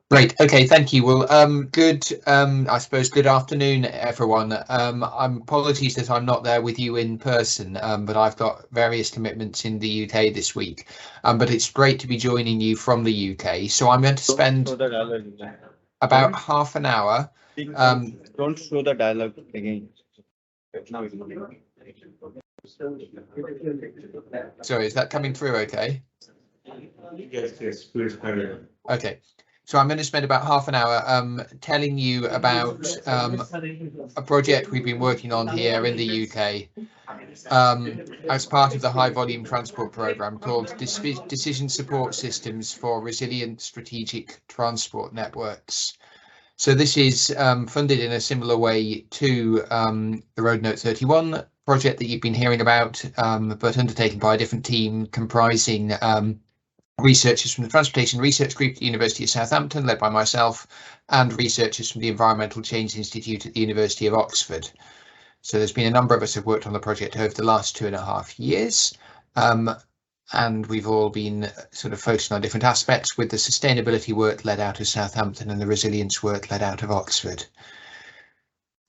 Great. Okay, thank you. Well, I suppose good afternoon, everyone. Apologies that I'm not there with you in person, but I've got various commitments in the UK this week. But it's great to be joining you from the UK. So I'm going to spend about half an hour. Don't show the dialogue again. Sorry, is that coming through okay? Yes, please carry on. Okay. So I'm going to spend about half an hour telling you about a project we've been working on here in the UK as part of the High Volume Transport Programme called Decision Support Systems for Resilient Strategic Transport Networks. So this is funded in a similar way to the Road Note 31 project that you've been hearing about, but undertaken by a different team comprising researchers from the Transportation Research Group at the University of Southampton, led by myself, and researchers from the Environmental Change Institute at the University of Oxford. So there's been a number of us who have worked on the project over the last 2.5 years, and we've all been sort of focusing on different aspects, with the sustainability work led out of Southampton and the resilience work led out of Oxford.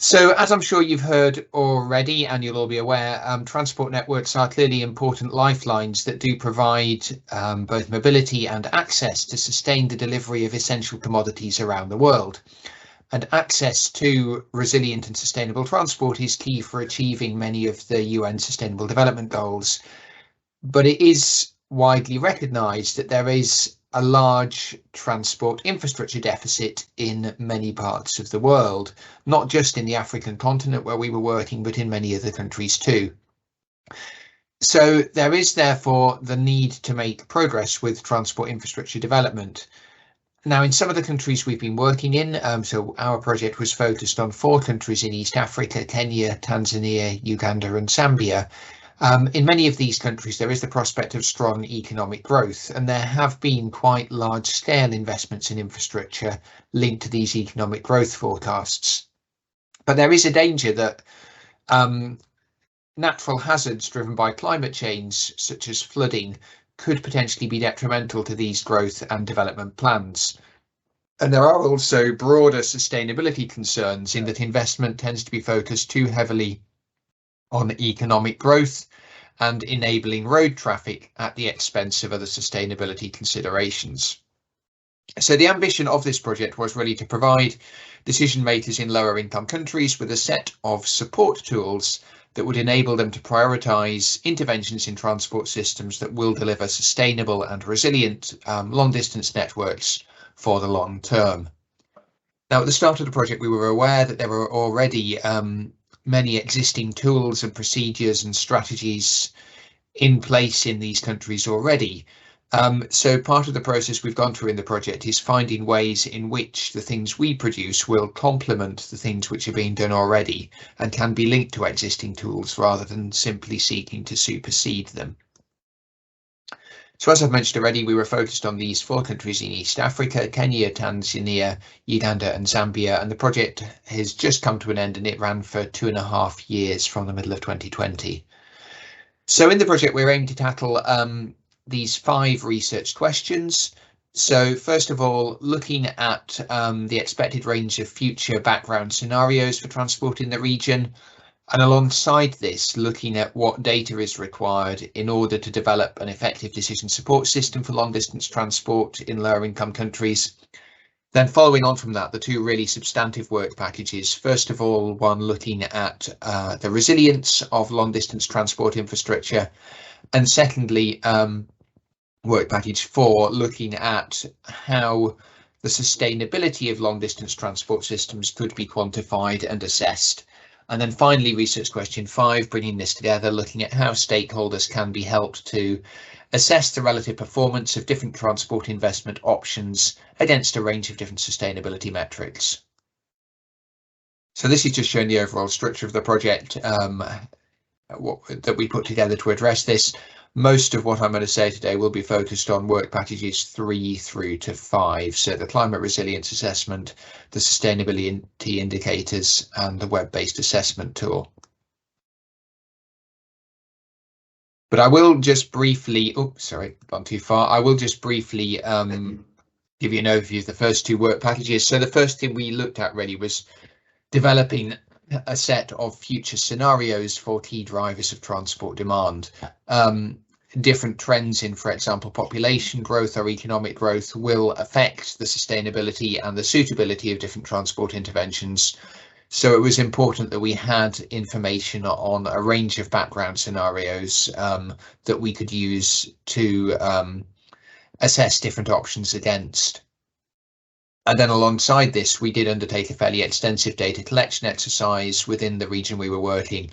So, as I'm sure you've heard already, and you'll all be aware, transport networks are clearly important lifelines that do provide both mobility and access to sustain the delivery of essential commodities around the world. And access to resilient and sustainable transport is key for achieving many of the UN Sustainable Development Goals. But it is widely recognised that there is a large transport infrastructure deficit in many parts of the world, not just in the African continent where we were working, but in many other countries too. So there is therefore the need to make progress with transport infrastructure development. Now, in some of the countries we've been working in, so our project was focused on 4 countries in East Africa: Kenya, Tanzania, Uganda and Zambia. In many of these countries, there is the prospect of strong economic growth, and there have been quite large-scale investments in infrastructure linked to these economic growth forecasts. But there is a danger that natural hazards driven by climate change, such as flooding, could potentially be detrimental to these growth and development plans. And there are also broader sustainability concerns in that investment tends to be focused too heavily on economic growth and enabling road traffic at the expense of other sustainability considerations. So the ambition of this project was really to provide decision makers in lower income countries with a set of support tools that would enable them to prioritise interventions in transport systems that will deliver sustainable and resilient long distance networks for the long term. Now, at the start of the project, we were aware that there were already many existing tools and procedures and strategies in place in these countries already. So part of the process we've gone through in the project is finding ways in which the things we produce will complement the things which are being done already and can be linked to existing tools rather than simply seeking to supersede them. So as I've mentioned already, we were focused on these 4 countries in East Africa: Kenya, Tanzania, Uganda and Zambia, and the project has just come to an end, and it ran for 2.5 years from the middle of 2020. So in the project, we're aiming to tackle these 5 research questions. So first of all, looking at the expected range of future background scenarios for transport in the region, and alongside this, looking at what data is required in order to develop an effective decision support system for long distance transport in lower income countries. Then following on from that, the 2 really substantive work packages. First of all, one looking at the resilience of long distance transport infrastructure, and secondly, work package 4, looking at how the sustainability of long distance transport systems could be quantified and assessed. And then finally, research question 5, bringing this together, looking at how stakeholders can be helped to assess the relative performance of different transport investment options against a range of different sustainability metrics. So this is just showing the overall structure of the project that we put together to address this. Most of what I'm going to say today will be focused on work packages 3 through to 5. So the climate resilience assessment, the sustainability indicators, and the web-based assessment tool. But I will just briefly, gone too far. I will just briefly give you an overview of the first two work packages. So the first thing we looked at really was developing a set of future scenarios for key drivers of transport demand. Different trends in, for example, population growth or economic growth will affect the sustainability and the suitability of different transport interventions. So it was important that we had information on a range of background scenarios that we could use to assess different options against. And then alongside this, we did undertake a fairly extensive data collection exercise within the region we were working,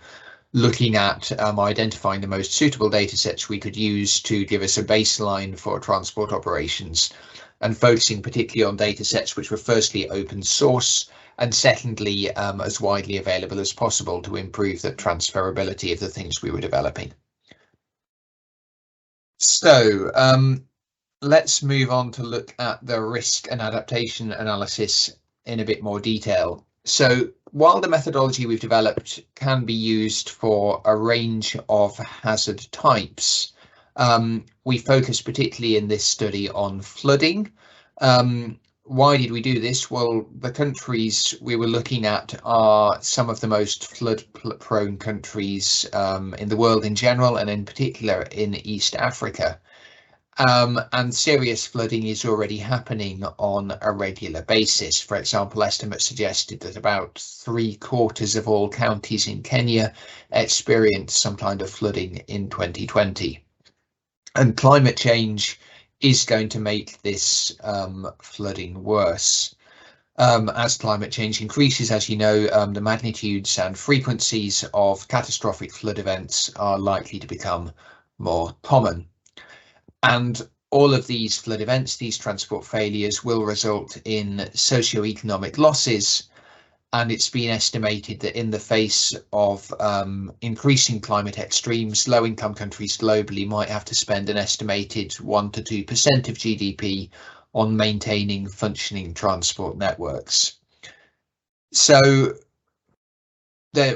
looking at identifying the most suitable data sets we could use to give us a baseline for transport operations, and focusing particularly on data sets which were firstly open source and secondly as widely available as possible to improve the transferability of the things we were developing. So let's move on to look at the risk and adaptation analysis in a bit more detail. So while the methodology we've developed can be used for a range of hazard types, we focus particularly in this study on flooding. Why did we do this? Well, the countries we were looking at are some of the most flood-prone countries in the world in general, and in particular in East Africa. And serious flooding is already happening on a regular basis. For example, estimates suggested that about 3/4 of all counties in Kenya experienced some kind of flooding in 2020. And climate change is going to make this flooding worse. As climate change increases, as you know, the magnitudes and frequencies of catastrophic flood events are likely to become more common. And all of these flood events, these transport failures, will result in socio-economic losses. And it's been estimated that in the face of increasing climate extremes, low-income countries globally might have to spend an estimated 1 to 2% of GDP on maintaining functioning transport networks. So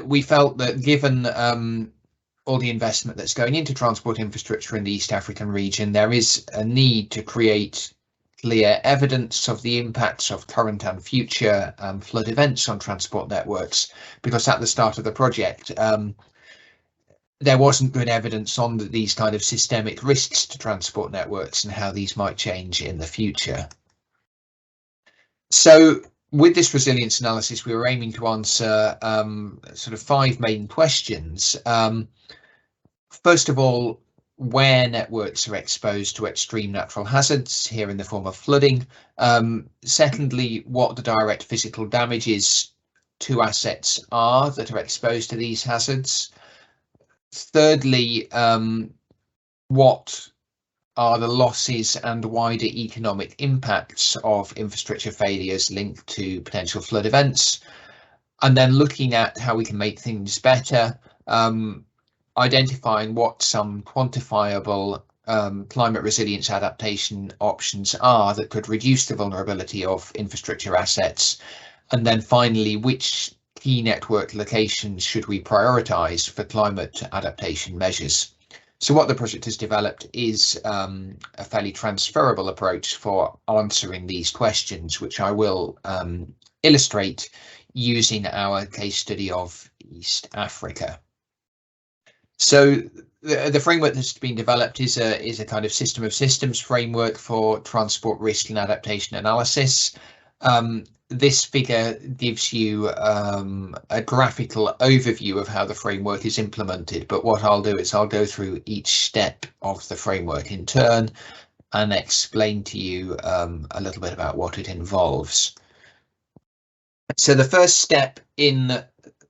we felt that given all the investment that's going into transport infrastructure in the East African region, there is a need to create clear evidence of the impacts of current and future flood events on transport networks, because at the start of the project there wasn't good evidence on these kind of systemic risks to transport networks and how these might change in the future. So with this resilience analysis, we were aiming to answer sort of 5 main questions. First of all, where networks are exposed to extreme natural hazards, here in the form of flooding. Secondly, what the direct physical damages to assets are that are exposed to these hazards. Thirdly, what are the losses and wider economic impacts of infrastructure failures linked to potential flood events. And then looking at how we can make things better, identifying what some quantifiable climate resilience adaptation options are that could reduce the vulnerability of infrastructure assets. And then finally, which key network locations should we prioritise for climate adaptation measures? So what the project has developed is a fairly transferable approach for answering these questions, which I will illustrate using our case study of East Africa. So the framework that's been developed is a kind of system of systems framework for transport risk and adaptation analysis. This figure gives you a graphical overview of how the framework is implemented, but what I'll do is I'll go through each step of the framework in turn and explain to you a little bit about what it involves. So the first step in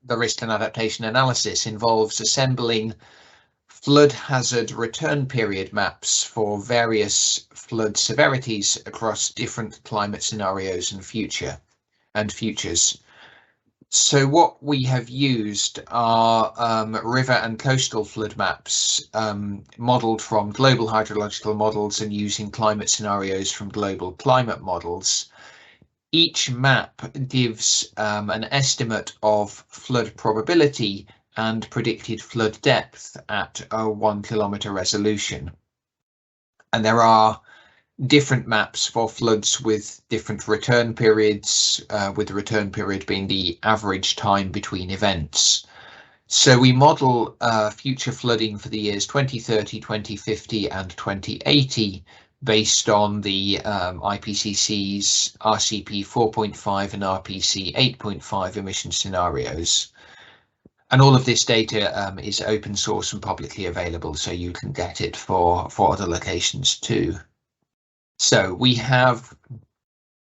the risk and adaptation analysis involves assembling flood hazard return period maps for various flood severities across different climate scenarios and futures. So what we have used are river and coastal flood maps modelled from global hydrological models and using climate scenarios from global climate models. Each map gives an estimate of flood probability and predicted flood depth at a 1 kilometre resolution. And there are different maps for floods with different return periods, with the return period being the average time between events. So we model future flooding for the years 2030, 2050 and 2080 based on the IPCC's RCP 4.5 and RPC 8.5 emission scenarios. And all of this data is open source and publicly available, so you can get it for other locations too. So we have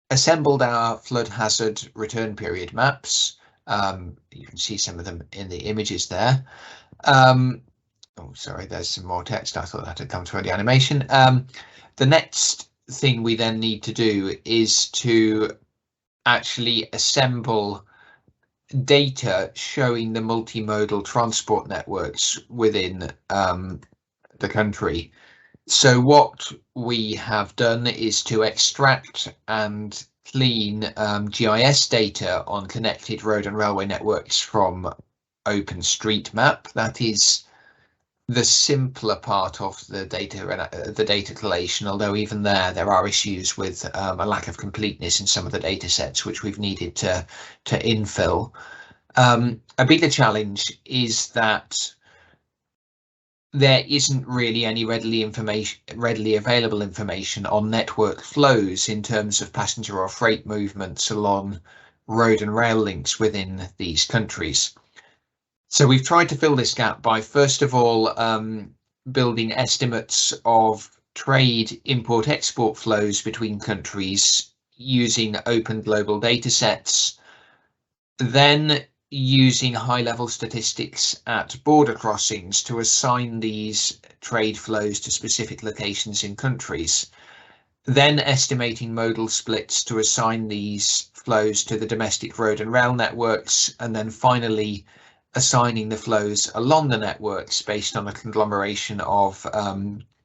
assembled our flood hazard return period maps. You can see some of them in the images there. Oh, sorry, there's some more text. I thought that had come through the animation. The next thing we then need to do is to actually assemble data showing the multimodal transport networks within the country. So what we have done is to extract and clean GIS data on connected road and railway networks from OpenStreetMap. That is the simpler part of the data collation, although even there are issues with a lack of completeness in some of the data sets which we've needed to infill. A bigger challenge is that there isn't really any readily available information on network flows in terms of passenger or freight movements along road and rail links within these countries. So we've tried to fill this gap by, first of all, building estimates of trade import-export flows between countries using open global data sets, then using high-level statistics at border crossings to assign these trade flows to specific locations in countries, then estimating modal splits to assign these flows to the domestic road and rail networks, and then finally assigning the flows along the networks based on a conglomeration of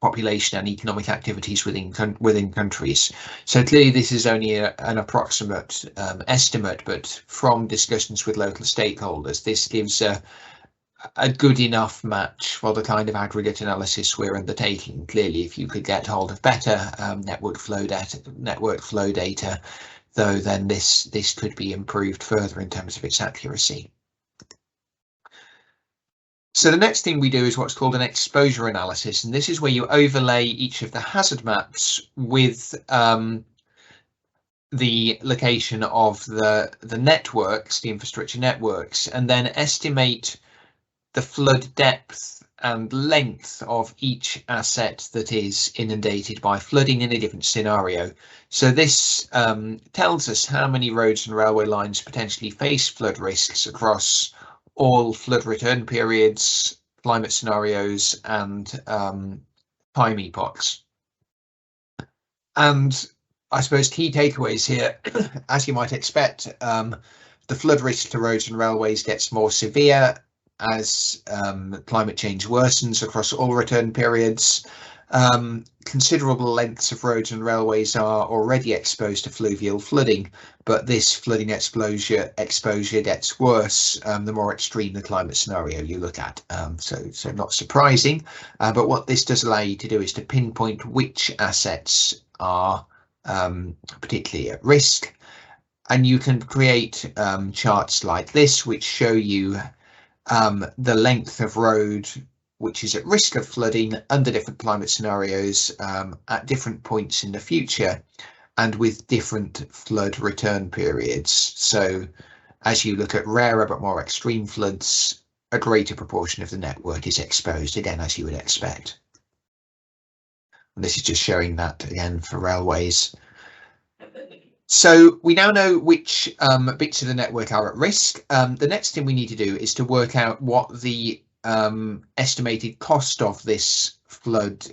population and economic activities within countries. So clearly this is only an approximate estimate, but from discussions with local stakeholders, this gives a good enough match for the kind of aggregate analysis we're undertaking. Clearly, if you could get hold of better network flow data, though, then this could be improved further in terms of its accuracy. So the next thing we do is what's called an exposure analysis, and this is where you overlay each of the hazard maps with the location of the networks, the infrastructure networks, and then estimate the flood depth and length of each asset that is inundated by flooding in a different scenario. So this tells us how many roads and railway lines potentially face flood risks across all flood return periods, climate scenarios, and time epochs. And I suppose key takeaways here, as you might expect, the flood risk to roads and railways gets more severe as climate change worsens across all return periods. Considerable lengths of roads and railways are already exposed to fluvial flooding, but this flooding exposure gets worse the more extreme the climate scenario you look at. So not surprising, but what this does allow you to do is to pinpoint which assets are particularly at risk, and you can create charts like this which show you the length of road which is at risk of flooding under different climate scenarios at different points in the future and with different flood return periods. So as you look at rarer but more extreme floods, a greater proportion of the network is exposed, again, as you would expect. And this is just showing that again for railways. So we now know which bits of the network are at risk. The next thing we need to do is to work out what the estimated cost of this flood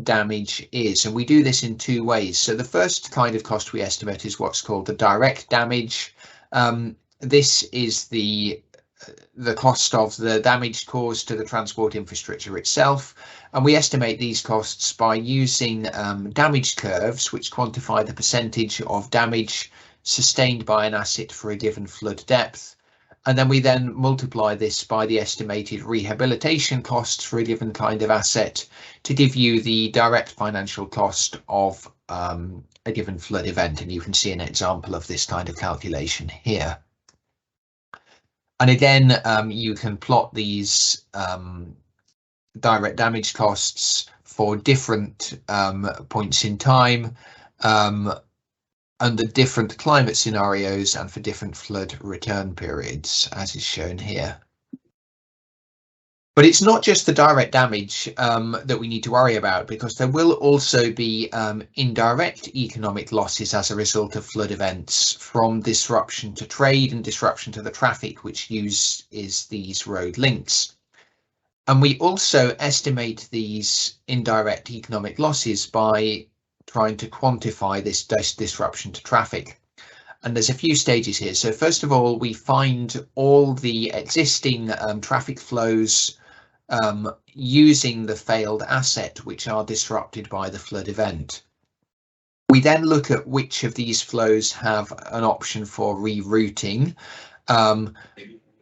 damage is, and we do this in two ways. So the first kind of cost we estimate is what's called the direct damage. This is the cost of the damage caused to the transport infrastructure itself, and we estimate these costs by using damage curves which quantify the percentage of damage sustained by an asset for a given flood depth. And then we multiply this by the estimated rehabilitation costs for a given kind of asset to give you the direct financial cost of a given flood event, and you can see an example of this kind of calculation here. And again, you can plot these direct damage costs for different points in time, under different climate scenarios and for different flood return periods, as is shown here. But it's not just the direct damage that we need to worry about, because there will also be indirect economic losses as a result of flood events, from disruption to trade and disruption to the traffic which uses these road links. And we also estimate these indirect economic losses by trying to quantify this disruption to traffic. And there's a few stages here. So first of all, we find all the existing traffic flows using the failed asset which are disrupted by the flood event. We then look at which of these flows have an option for rerouting.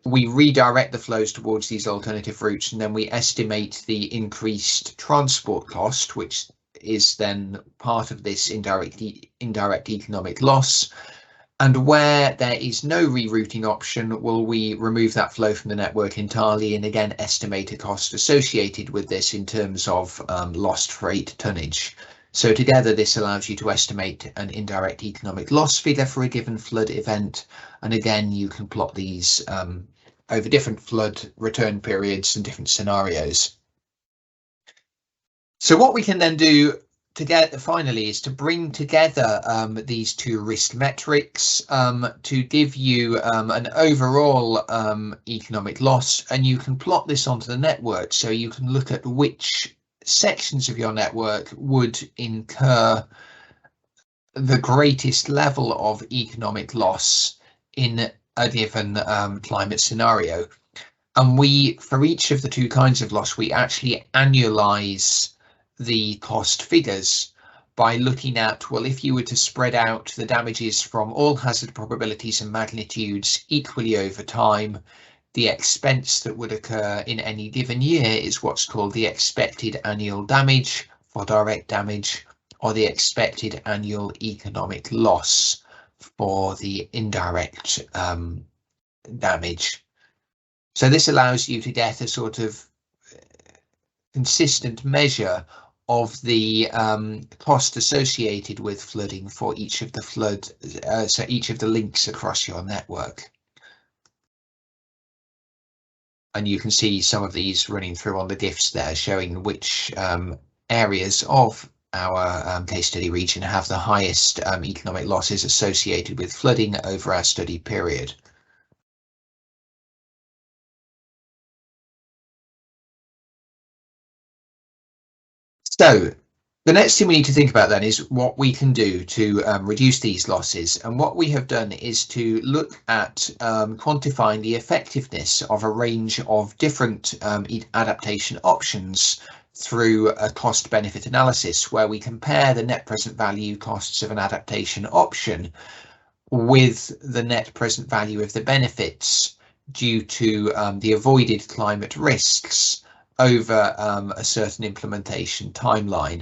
We redirect the flows towards these alternative routes, and then we estimate the increased transport cost, which is then part of this indirect economic loss. And where there is no rerouting option, will we remove that flow from the network entirely, and again estimate a cost associated with this in terms of lost freight tonnage. So together this allows you to estimate an indirect economic loss figure for a given flood event, and again you can plot these over different flood return periods and different scenarios. So what we can then do together finally is to bring together these two risk metrics to give you an overall economic loss, and you can plot this onto the network, so you can look at which sections of your network would incur the greatest level of economic loss in a given climate scenario. And we, for each of the two kinds of loss, we actually annualize the cost figures by looking at, well, if you were to spread out the damages from all hazard probabilities and magnitudes equally over time, the expense that would occur in any given year is what's called the expected annual damage for direct damage, or the expected annual economic loss for the indirect damage. So this allows you to get a sort of consistent measure of the cost associated with flooding for each of the so each of the links across your network. And you can see some of these running through on the GIFs there, showing which areas of our case study region have the highest economic losses associated with flooding over our study period. So the next thing we need to think about then is what we can do to reduce these losses. And what we have done is to look at quantifying the effectiveness of a range of different adaptation options through a cost benefit analysis, where we compare the net present value costs of an adaptation option with the net present value of the benefits due to the avoided climate risks over a certain implementation timeline.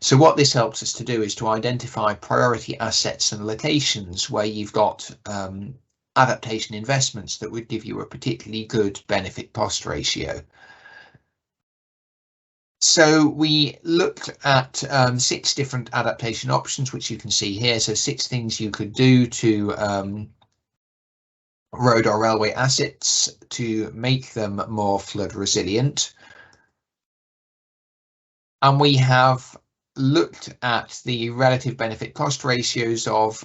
So what this helps us to do is to identify priority assets and locations where you've got adaptation investments that would give you a particularly good benefit cost ratio. So we looked at 6 different adaptation options, which you can see here. So 6 things you could do to road or railway assets to make them more flood resilient. And we have looked at the relative benefit cost ratios of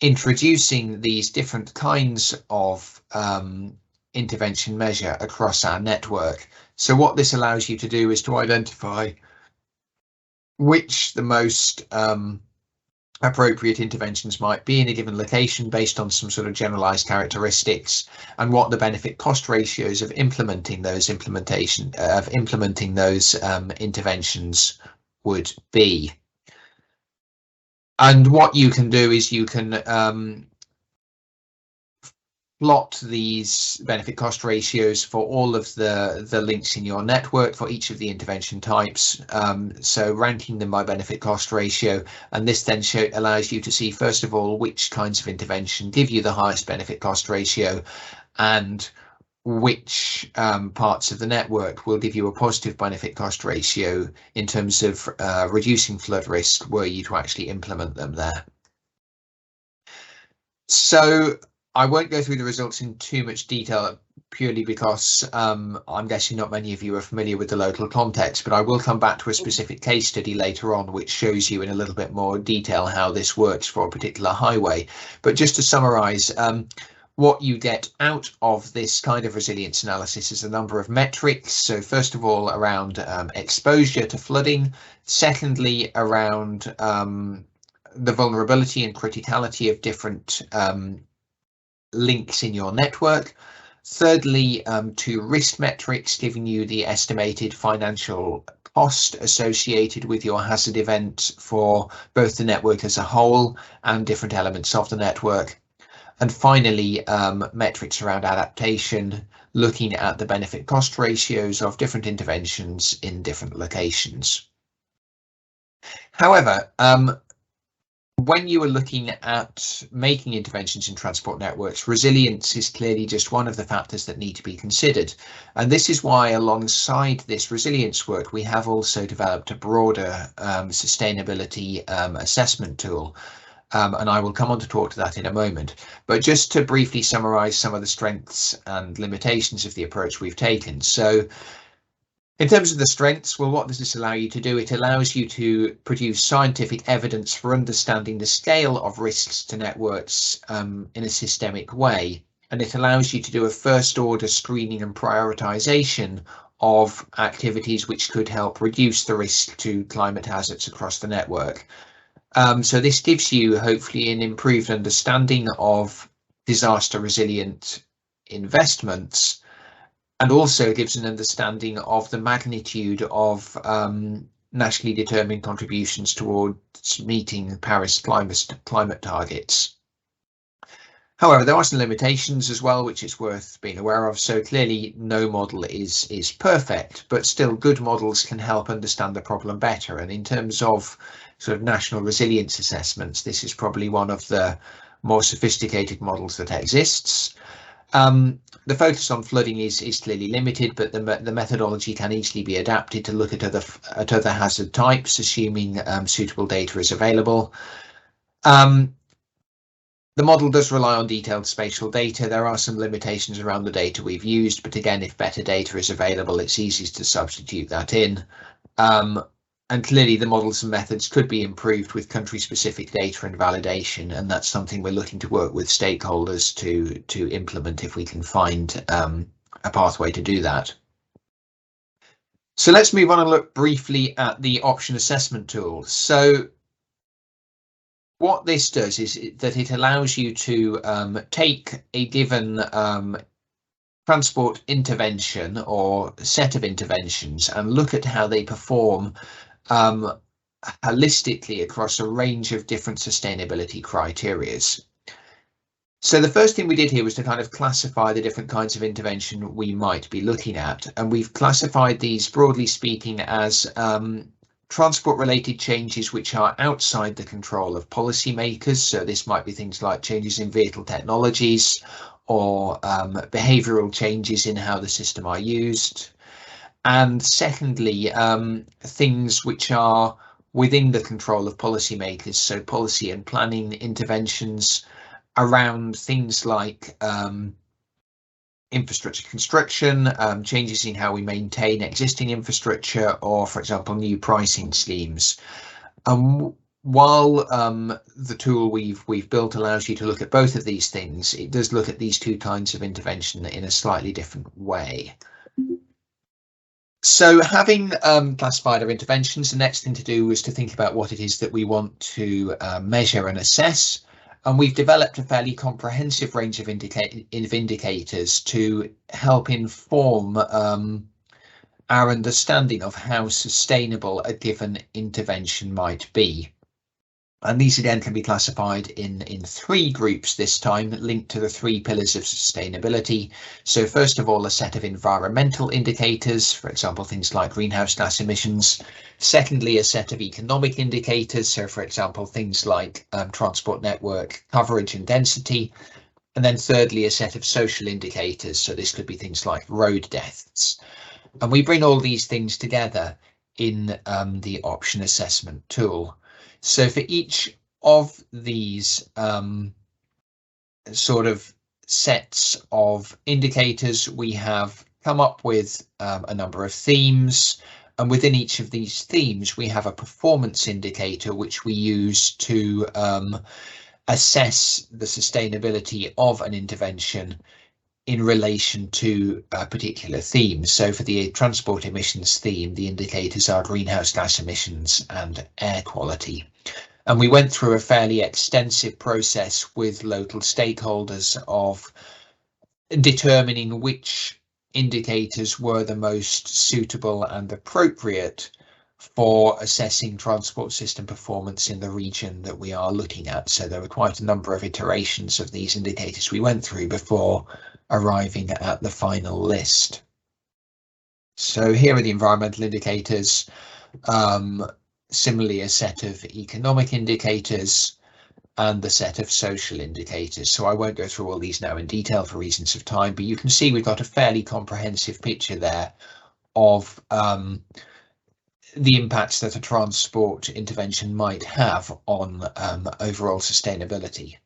introducing these different kinds of intervention measure across our network. So what this allows you to do is to identify which the most appropriate interventions might be in a given location based on some sort of generalized characteristics, and what the benefit cost ratios of implementing those interventions would be. And what you can do is you can plot these benefit cost ratios for all of the links in your network for each of the intervention types, so ranking them by benefit cost ratio, and this then allows you to see first of all which kinds of intervention give you the highest benefit cost ratio and which parts of the network will give you a positive benefit cost ratio in terms of reducing flood risk were you to actually implement them there. So I won't go through the results in too much detail purely because I'm guessing not many of you are familiar with the local context, but I will come back to a specific case study later on which shows you in a little bit more detail how this works for a particular highway. But just to summarise, what you get out of this kind of resilience analysis is a number of metrics. So first of all, around exposure to flooding. Secondly, around the vulnerability and criticality of different links in your network. Thirdly, to risk metrics, giving you the estimated financial cost associated with your hazard event for both the network as a whole and different elements of the network. And finally, metrics around adaptation, looking at the benefit cost ratios of different interventions in different locations. However, when you are looking at making interventions in transport networks, resilience is clearly just one of the factors that need to be considered. And this is why alongside this resilience work, we have also developed a broader sustainability assessment tool. And I will come on to talk to that in a moment. But just to briefly summarise some of the strengths and limitations of the approach we've taken. So in terms of the strengths, well, what does this allow you to do? It allows you to produce scientific evidence for understanding the scale of risks to networks in a systemic way. And it allows you to do a first order screening and prioritisation of activities which could help reduce the risk to climate hazards across the network. So this gives you hopefully an improved understanding of disaster resilient investments, and also gives an understanding of the magnitude of nationally determined contributions towards meeting Paris climate targets. However, there are some limitations as well, which is worth being aware of. So clearly no model is perfect, but still good models can help understand the problem better. And in terms of sort of national resilience assessments, this is probably one of the more sophisticated models that exists. The focus on flooding is clearly limited, but the methodology can easily be adapted to look at other hazard types, assuming suitable data is available. The model does rely on detailed spatial data. There are some limitations around the data we've used, but again, if better data is available, it's easy to substitute that in. And clearly the models and methods could be improved with country-specific data and validation, and that's something we're looking to work with stakeholders to implement if we can find a pathway to do that. So let's move on and look briefly at the option assessment tool. So what this does is that it allows you to take a given transport intervention or set of interventions and look at how they perform holistically across a range of different sustainability criteria. So the first thing we did here was to kind of classify the different kinds of intervention we might be looking at, and we've classified these broadly speaking as transport related changes which are outside the control of policymakers. So this might be things like changes in vehicle technologies or behavioural changes in how the system are used. And secondly, things which are within the control of policymakers, so policy and planning interventions around things like infrastructure construction, changes in how we maintain existing infrastructure, or for example, new pricing schemes. While the tool we've built allows you to look at both of these things, it does look at these two kinds of intervention in a slightly different way. So having classified our interventions, the next thing to do is to think about what it is that we want to measure and assess. And we've developed a fairly comprehensive range of indicators to help inform our understanding of how sustainable a given intervention might be. And these again can be classified in three groups this time, linked to the three pillars of sustainability. So first of all, a set of environmental indicators, for example, things like greenhouse gas emissions. Secondly, a set of economic indicators, so for example, things like transport network coverage and density. And then thirdly, a set of social indicators, so this could be things like road deaths. And we bring all these things together in the option assessment tool. So for each of these sort of sets of indicators, we have come up with a number of themes, and within each of these themes we have a performance indicator which we use to assess the sustainability of an intervention in relation to a particular theme. So for the transport emissions theme, the indicators are greenhouse gas emissions and air quality. And we went through a fairly extensive process with local stakeholders of determining which indicators were the most suitable and appropriate for assessing transport system performance in the region that we are looking at. So there were quite a number of iterations of these indicators we went through before arriving at the final list. So here are the environmental indicators, similarly a set of economic indicators and the set of social indicators. So I won't go through all these now in detail for reasons of time, but you can see we've got a fairly comprehensive picture there of the impacts that a transport intervention might have on overall sustainability.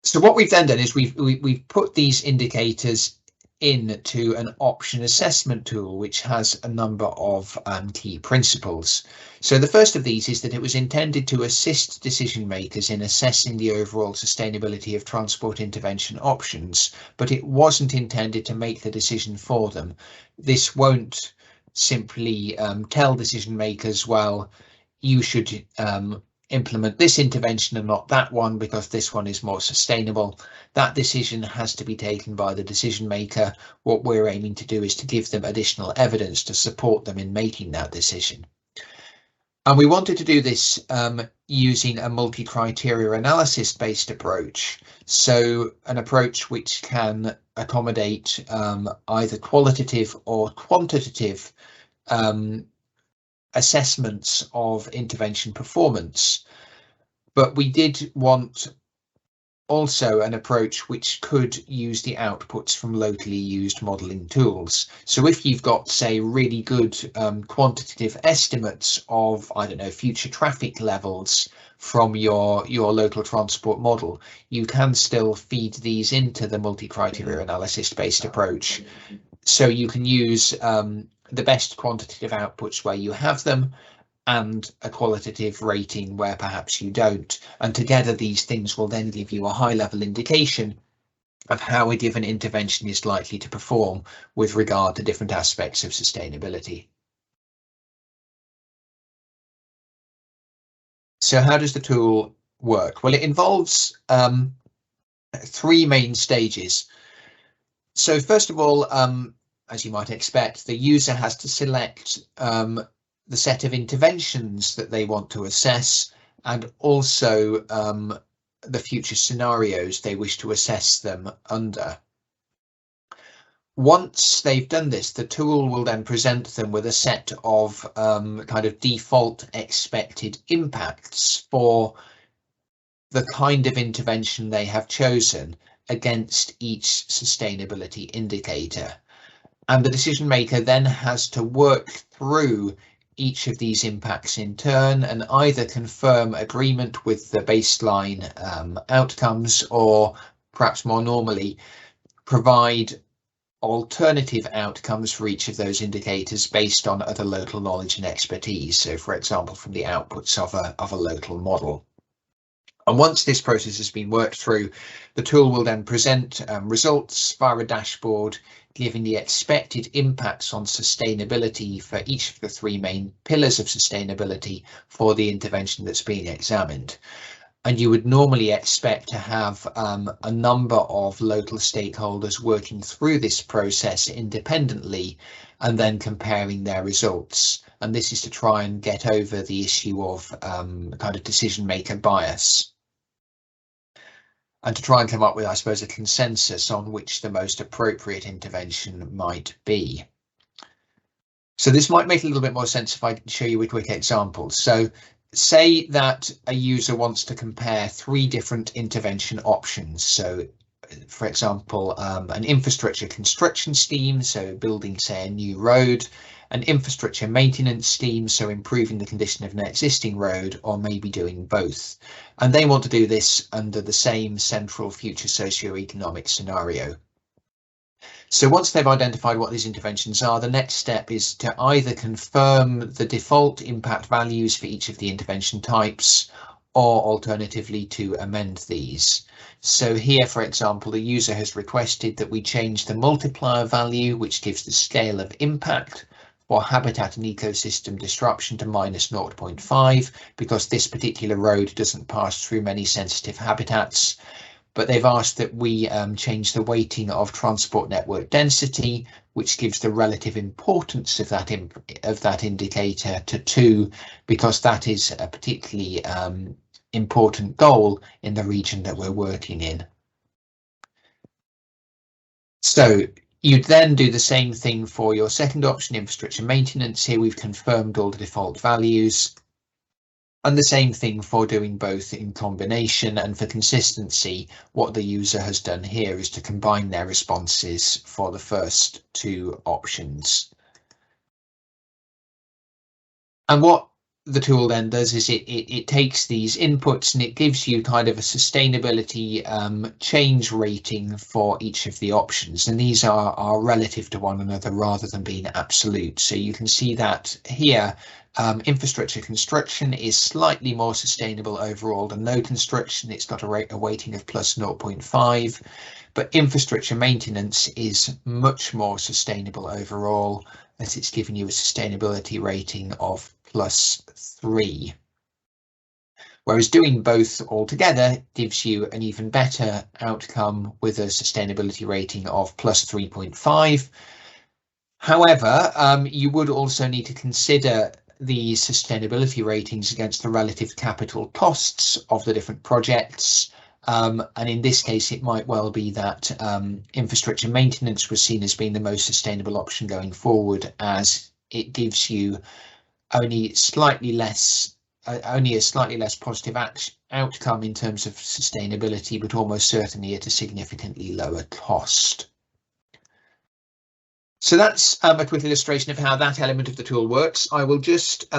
So what we've then done is we've put these indicators into an option assessment tool, which has a number of key principles. So the first of these is that it was intended to assist decision makers in assessing the overall sustainability of transport intervention options, but it wasn't intended to make the decision for them. This won't simply tell decision makers, well, you should implement this intervention and not that one because this one is more sustainable. That decision has to be taken by the decision maker. What we're aiming to do is to give them additional evidence to support them in making that decision. And we wanted to do this using a multi-criteria analysis based approach. So an approach which can accommodate either qualitative or quantitative assessments of intervention performance, but we did want also an approach which could use the outputs from locally used modelling tools. So if you've got, say, really good quantitative estimates of, I don't know, future traffic levels from your local transport model, you can still feed these into the multi-criteria analysis based approach. So you can use the best quantitative outputs where you have them and a qualitative rating where perhaps you don't. And together these things will then give you a high level indication of how a given intervention is likely to perform with regard to different aspects of sustainability. So how does the tool work? Well, it involves three main stages. So first of all, as you might expect, the user has to select the set of interventions that they want to assess and also the future scenarios they wish to assess them under. Once they've done this, the tool will then present them with a set of kind of default expected impacts for the kind of intervention they have chosen against each sustainability indicator. And the decision maker then has to work through each of these impacts in turn and either confirm agreement with the baseline outcomes or perhaps more normally provide alternative outcomes for each of those indicators based on other local knowledge and expertise. So for example, from the outputs of a local model. And once this process has been worked through, the tool will then present results via a dashboard giving the expected impacts on sustainability for each of the three main pillars of sustainability for the intervention that's being examined. And you would normally expect to have a number of local stakeholders working through this process independently and then comparing their results. and this is to try and get over the issue of kind of decision maker bias, and to try and come up with, I suppose, a consensus on which the most appropriate intervention might be. So this might make a little bit more sense if I show you a quick example. So say that a user wants to compare 3 different intervention options. So for example, an infrastructure construction scheme, so building, say, a new road, an infrastructure maintenance scheme, so improving the condition of an existing road, or maybe doing both. And they want to do this under the same central future socio-economic scenario. So once they've identified what these interventions are, the next step is to either confirm the default impact values for each of the intervention types, or alternatively to amend these. So here, for example, the user has requested that we change the multiplier value, which gives the scale of impact for habitat and ecosystem disruption, to -0.5, because this particular road doesn't pass through many sensitive habitats. But they've asked that we change the weighting of transport network density, which gives the relative importance of that indicator to 2, because that is a particularly important goal in the region that we're working in. So you'd then do the same thing for your second option, infrastructure maintenance. Here we've confirmed all the default values, and the same thing for doing both in combination. And for consistency, what the user has done here is to combine their responses for the first 2 options. And what the tool then does is it takes these inputs and it gives you kind of a sustainability change rating for each of the options, and these are relative to one another rather than being absolute. So you can see that here infrastructure construction is slightly more sustainable overall than no construction. It's got a weighting of +0.5, but infrastructure maintenance is much more sustainable overall, as it's giving you a sustainability rating of +3. Whereas doing both altogether gives you an even better outcome with a sustainability rating of +3.5. However, you would also need to consider the sustainability ratings against the relative capital costs of the different projects. And in this case, it might well be that infrastructure maintenance was seen as being the most sustainable option going forward, as it gives you only a slightly less positive outcome in terms of sustainability, but almost certainly at a significantly lower cost. So that's a quick illustration of how that element of the tool works. I will just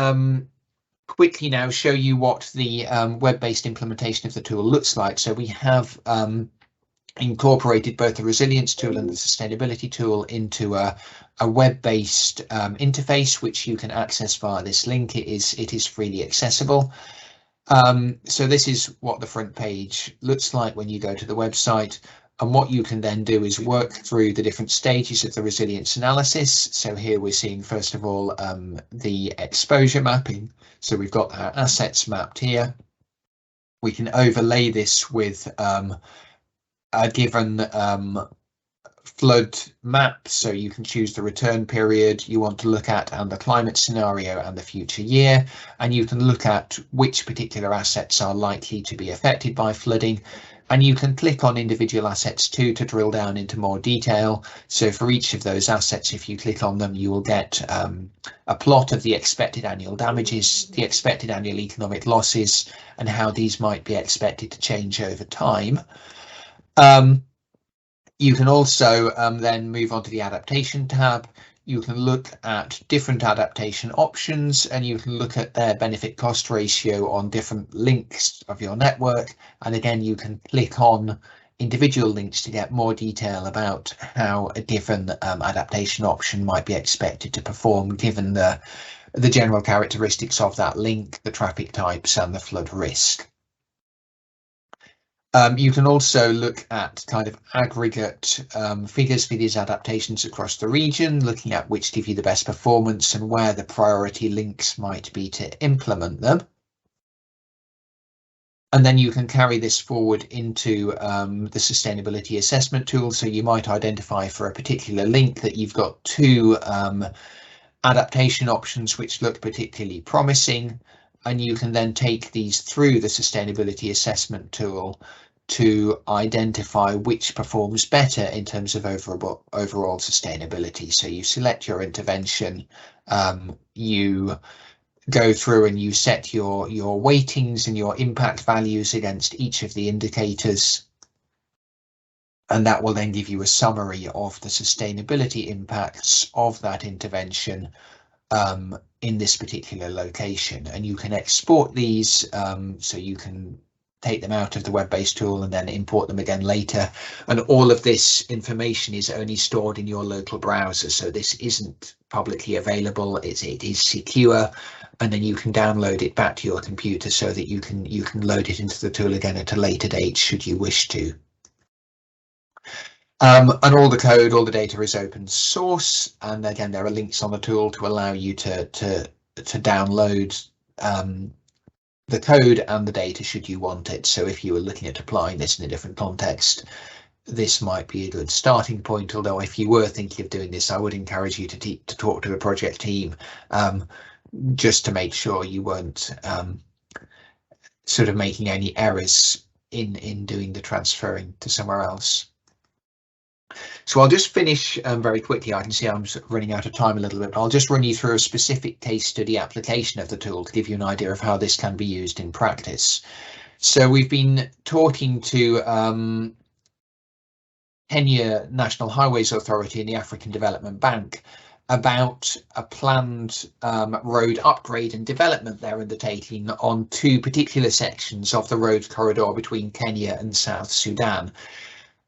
quickly now show you what the web-based implementation of the tool looks like. So we have incorporated both the resilience tool and the sustainability tool into a web-based interface, which you can access via this link. It is freely accessible. So this is what the front page looks like when you go to the website. And what you can then do is work through the different stages of the resilience analysis. So here we're seeing, first of all, the exposure mapping. So we've got our assets mapped here. We can overlay this with a given flood map. So you can choose the return period you want to look at and the climate scenario and the future year. And you can look at which particular assets are likely to be affected by flooding. And you can click on individual assets too to drill down into more detail. So for each of those assets, if you click on them, you will get a plot of the expected annual damages, the expected annual economic losses, and how these might be expected to change over time. You can also then move on to the adaptation tab. You can look at different adaptation options, and you can look at their benefit cost ratio on different links of your network. And again, you can click on individual links to get more detail about how a given adaptation option might be expected to perform given the general characteristics of that link, the traffic types and the flood risk. You can also look at kind of aggregate figures for these adaptations across the region, looking at which give you the best performance and where the priority links might be to implement them. And then you can carry this forward into the sustainability assessment tool. So you might identify for a particular link that you've got two adaptation options which look particularly promising, and you can then take these through the sustainability assessment tool to identify which performs better in terms of overall sustainability. So you select your intervention, you go through and you set your weightings and your impact values against each of the indicators, and that will then give you a summary of the sustainability impacts of that intervention in this particular location. And you can export these, so you can take them out of the web-based tool and then import them again later. And all of this information is only stored in your local browser, so this isn't publicly available. It is secure, and then you can download it back to your computer so that you can load it into the tool again at a later date should you wish to. And all the code, all the data is open source, and again there are links on the tool to allow you to download the code and the data should you want it. So if you were looking at applying this in a different context, this might be a good starting point, although if you were thinking of doing this, I would encourage you to talk to the project team just to make sure you weren't sort of making any errors in doing the transferring to somewhere else. So I'll just finish very quickly. I can see I'm running out of time a little bit, but I'll just run you through a specific case study application of the tool to give you an idea of how this can be used in practice. So we've been talking to Kenya National Highways Authority and the African Development Bank about a planned road upgrade and development they're undertaking on two particular sections of the road corridor between Kenya and South Sudan.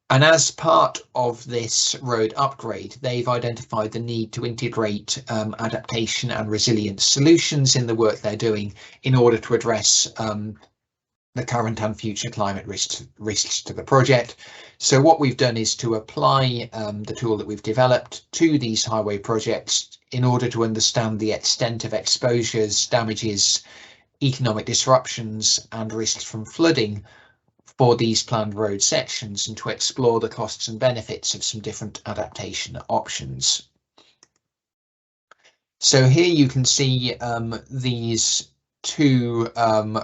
And as part of this road upgrade, they've identified the need to integrate adaptation and resilience solutions in the work they're doing in order to address the current and future climate risks to the project. So what we've done is to apply the tool that we've developed to these highway projects in order to understand the extent of exposures, damages, economic disruptions and risks from flooding for these planned road sections, and to explore the costs and benefits of some different adaptation options. So here you can see these two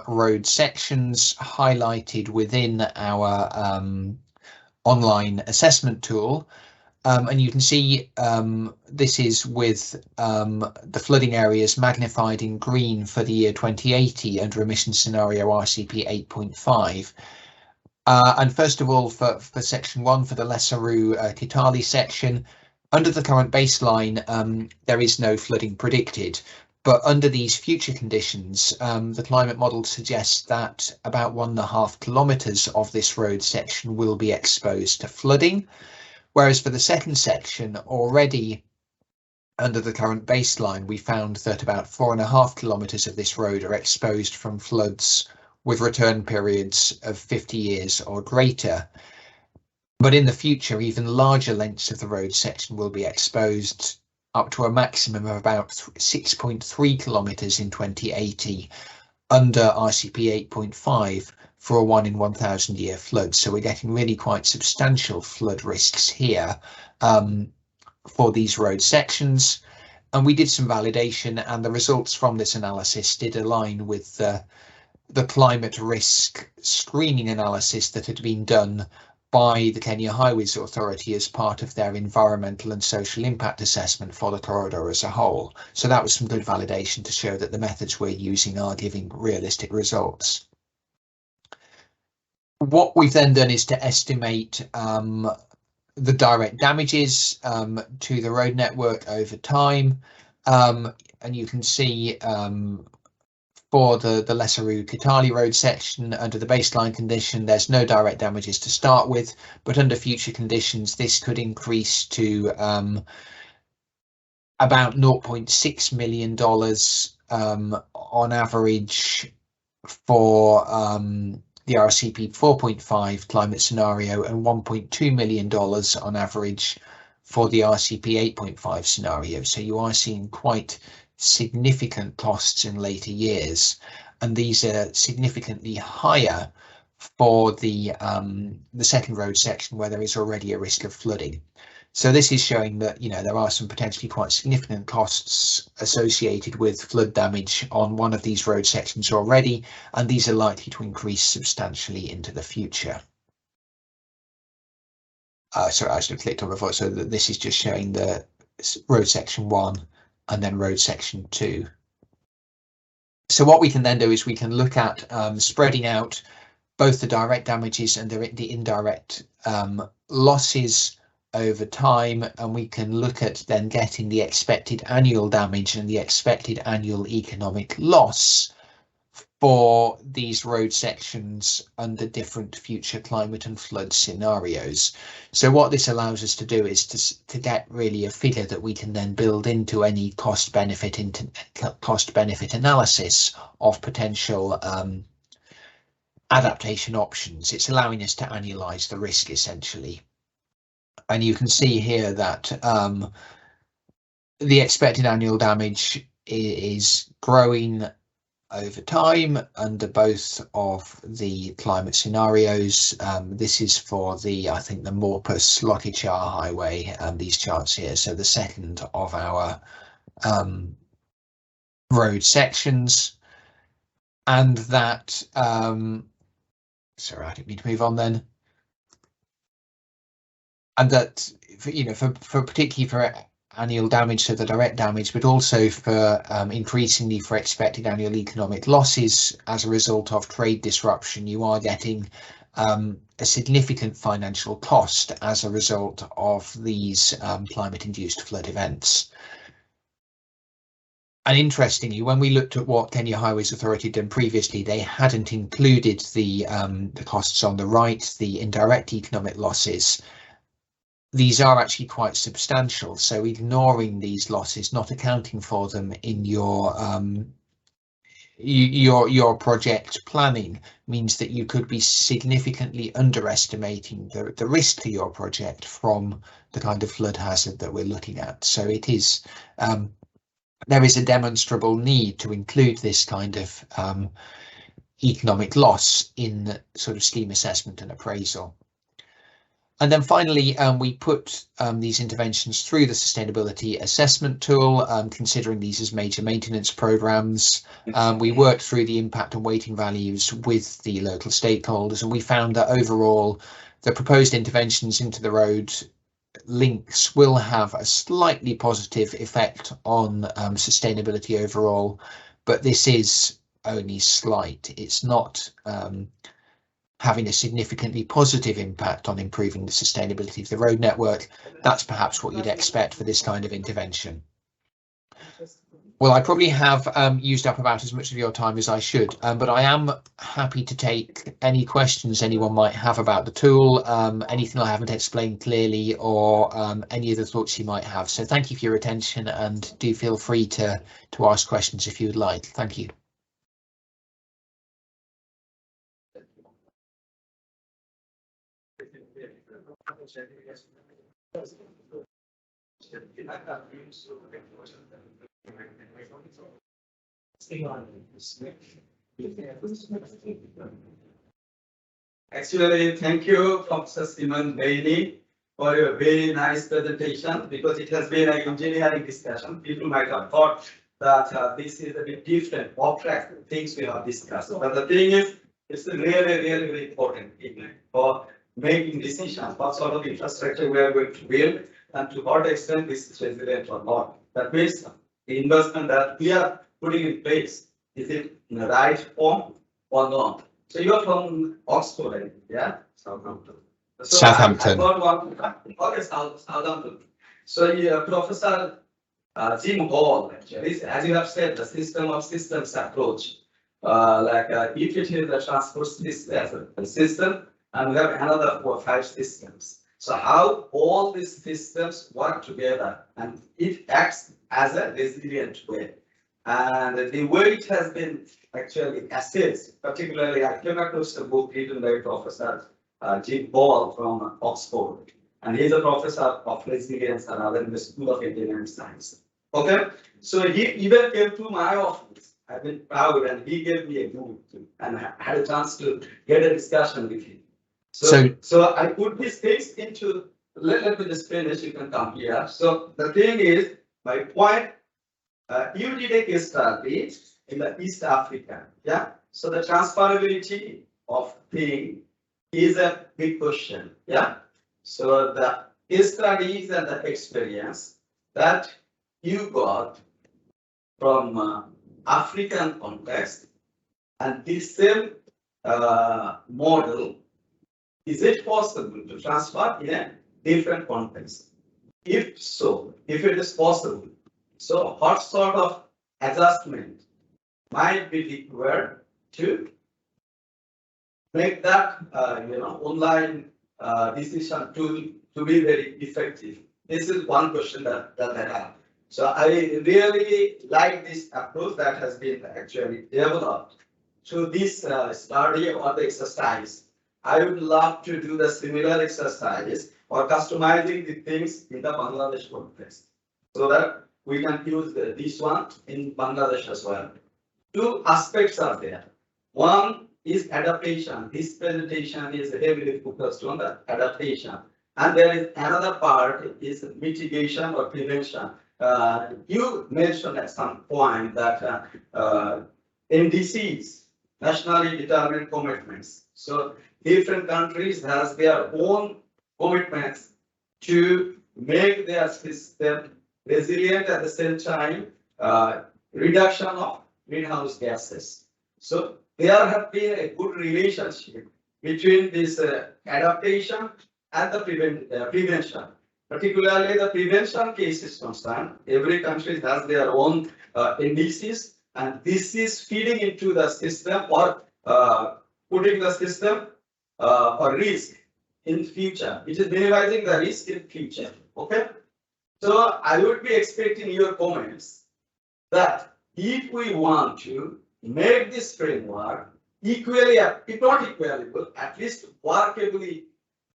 road sections highlighted within our online assessment tool. And you can see this is with the flooding areas magnified in green for the year 2080 under emission scenario RCP 8.5. And first of all, for section 1, for the Lesseru Kitale section, under the current baseline, there is no flooding predicted. But under these future conditions, the climate model suggests that about 1.5 kilometres of this road section will be exposed to flooding. Whereas for the second section, already under the current baseline, we found that about 4.5 kilometres of this road are exposed from floods with return periods of 50 years or greater. But in the future, even larger lengths of the road section will be exposed, up to a maximum of about 6.3 kilometres in 2080 under RCP 8.5 for a 1 in 1,000 year flood. So we're getting really quite substantial flood risks here for these road sections. And we did some validation, and the results from this analysis did align with the climate risk screening analysis that had been done by the Kenya Highways Authority as part of their environmental and social impact assessment for the corridor as a whole. So that was some good validation to show that the methods we're using are giving realistic results. What we've then done is to estimate the direct damages to the road network over time. And you can see for the Lesseru Kitale road section, under the baseline condition, there's no direct damages to start with, but under future conditions, this could increase to about $0.6 million on average for the RCP 4.5 climate scenario, and $1.2 million on average for the RCP 8.5 scenario. So you are seeing quite significant costs in later years, and these are significantly higher for the second road section where there is already a risk of flooding. So this is showing that, you know, there are some potentially quite significant costs associated with flood damage on one of these road sections already, and these are likely to increase substantially into the future. Sorry, I should have clicked on before. So that this is just showing the road section 1 and then road section 2. So what we can then do is we can look at spreading out both the direct damages and the indirect losses over time, and we can look at then getting the expected annual damage and the expected annual economic loss for these road sections under different future climate and flood scenarios. So what this allows us to do is to get really a figure that we can then build into any cost benefit analysis of potential adaptation options. It's allowing us to annualize the risk essentially. And you can see here that the expected annual damage is growing over time under both of the climate scenarios. This is for the, I think, the Morpus Lockyer Highway, these charts here. So the second of our road sections, and that, sorry, I didn't mean to move on then. And that, you know, for particularly for annual damage, so the direct damage, but also for increasingly for expected annual economic losses as a result of trade disruption, you are getting a significant financial cost as a result of these climate-induced flood events. And interestingly, when we looked at what Kenya Highways Authority had done previously, they hadn't included the costs on the right, the indirect economic losses. These are actually quite substantial, so ignoring these losses, not accounting for them in your project planning, means that you could be significantly underestimating the risk to your project from the kind of flood hazard that we're looking at. So it is there is a demonstrable need to include this kind of economic loss in sort of scheme assessment and appraisal. And then finally, we put these interventions through the sustainability assessment tool, considering these as major maintenance programs. We worked through the impact and weighting values with the local stakeholders, and we found that overall the proposed interventions into the road links will have a slightly positive effect on sustainability overall, but this is only slight. It's not having a significantly positive impact on improving the sustainability of the road network. That's perhaps what you'd expect for this kind of intervention. Well, I probably have used up about as much of your time as I should, but I am happy to take any questions anyone might have about the tool, anything I haven't explained clearly, or any other thoughts you might have. So thank you for your attention, and do feel free to ask questions if you would like. Thank you. Actually, thank you, Professor Simon Bailey, for your very nice presentation, because it has been an engineering discussion. People might have thought that this is a bit different, abstract things we have discussed. But the thing is, it's really, really, very important for making decisions what sort of infrastructure we are going to build and to what extent this is resilient or not. That means the investment that we are putting in place, is it in the right form or not? So you are from Oxford, right? Yeah? Southampton. So Southampton. Southampton. So Professor Jim Hall, actually, as you have said, the system of systems approach. If it is the transport system, and we have another 4 or 5 systems. So how all these systems work together, and it acts as a resilient way. And the way it has been actually assessed, particularly I came across a book written by Professor Jim Hall from Oxford, and he's a professor of resilience and other in the School of Engineering Science. Okay, so he even came to my office. I've been proud, and he gave me a book and I had a chance to get a discussion with him. So I put these things into let me just finish, you can come here. So the thing is, my point, you did a case study in the East Africa, yeah? So the transferability of thing is a big question, yeah? So the case studies and the experience that you got from African context and this same model, is it possible to transfer in a different context? If so, if it is possible, so what sort of adjustment might be required to make that online decision tool to be very effective? This is one question that I have. So I really like this approach that has been actually developed through this study or the exercise. I would love to do the similar exercise or customizing the things in the Bangladesh context so that we can use this one in Bangladesh as well. Two aspects are there. One is adaptation. This presentation is heavily focused on the adaptation. And there is another part is mitigation or prevention. You mentioned at some point that NDCs, nationally determined commitments. So different countries has their own commitments to make their system resilient at the same time, reduction of greenhouse gases. So there have been a good relationship between this adaptation and the prevention. Particularly the prevention case is concerned, every country has their own NDCs, and this is feeding into the system or putting the system or risk in future. It is minimizing the risk in future. Okay. So I would be expecting your comments that if we want to make this framework equally, if not equally, but at least workably,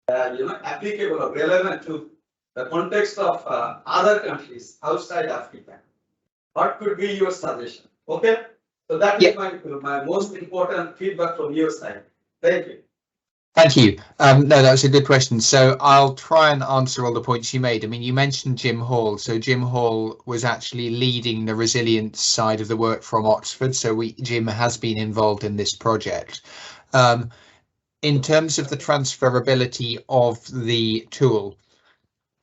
applicable or relevant to the context of other countries outside Africa, what could be your suggestion? Okay. So that is my most important feedback from your side. Thank you. Thank you. No, that's a good question. So I'll try and answer all the points you made. I mean, you mentioned Jim Hall. So Jim Hall was actually leading the resilience side of the work from Oxford. So Jim has been involved in this project. In terms of the transferability of the tool,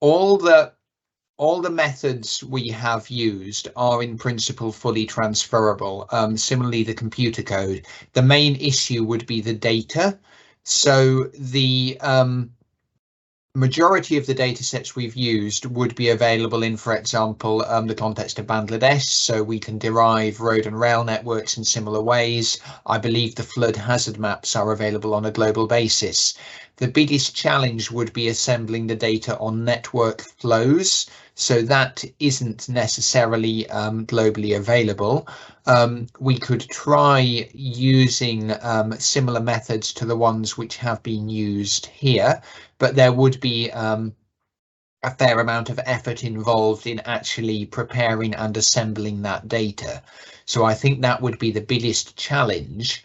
all the methods we have used are in principle fully transferable. Similarly, the computer code. The main issue would be the data. So the majority of the data sets we've used would be available in, for example, the context of Bangladesh. So we can derive road and rail networks in similar ways. I believe the flood hazard maps are available on a global basis. The biggest challenge would be assembling the data on network flows. So that isn't necessarily globally available. We could try using similar methods to the ones which have been used here, but there would be a fair amount of effort involved in actually preparing and assembling that data. So I think that would be the biggest challenge.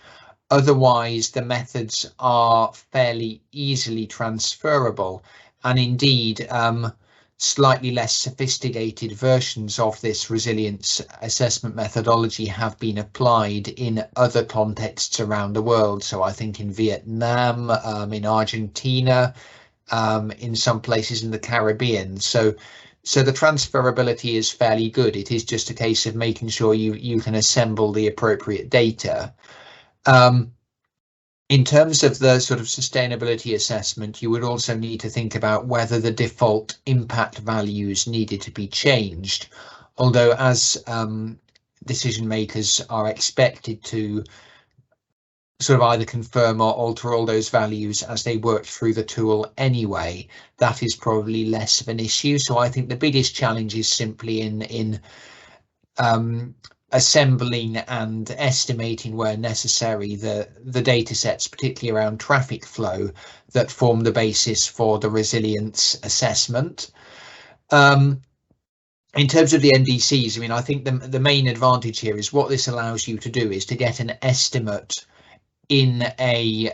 Otherwise, the methods are fairly easily transferable, and indeed slightly less sophisticated versions of this resilience assessment methodology have been applied in other contexts around the world. So I think in Vietnam, in Argentina, in some places in the Caribbean. So the transferability is fairly good. It is just a case of making sure you can assemble the appropriate data. In terms of the sort of sustainability assessment, you would also need to think about whether the default impact values needed to be changed. Although as decision makers are expected to sort of either confirm or alter all those values as they work through the tool anyway, that is probably less of an issue. So I think the biggest challenge is simply in assembling and estimating where necessary the data sets, particularly around traffic flow, that form the basis for the resilience assessment. In terms of the NDCs, I mean, I think the main advantage here is what this allows you to do is to get an estimate in a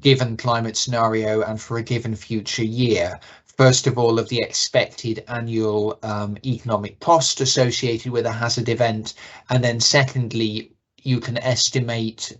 given climate scenario and for a given future year first of all, of the expected annual economic cost associated with a hazard event, and then secondly, you can estimate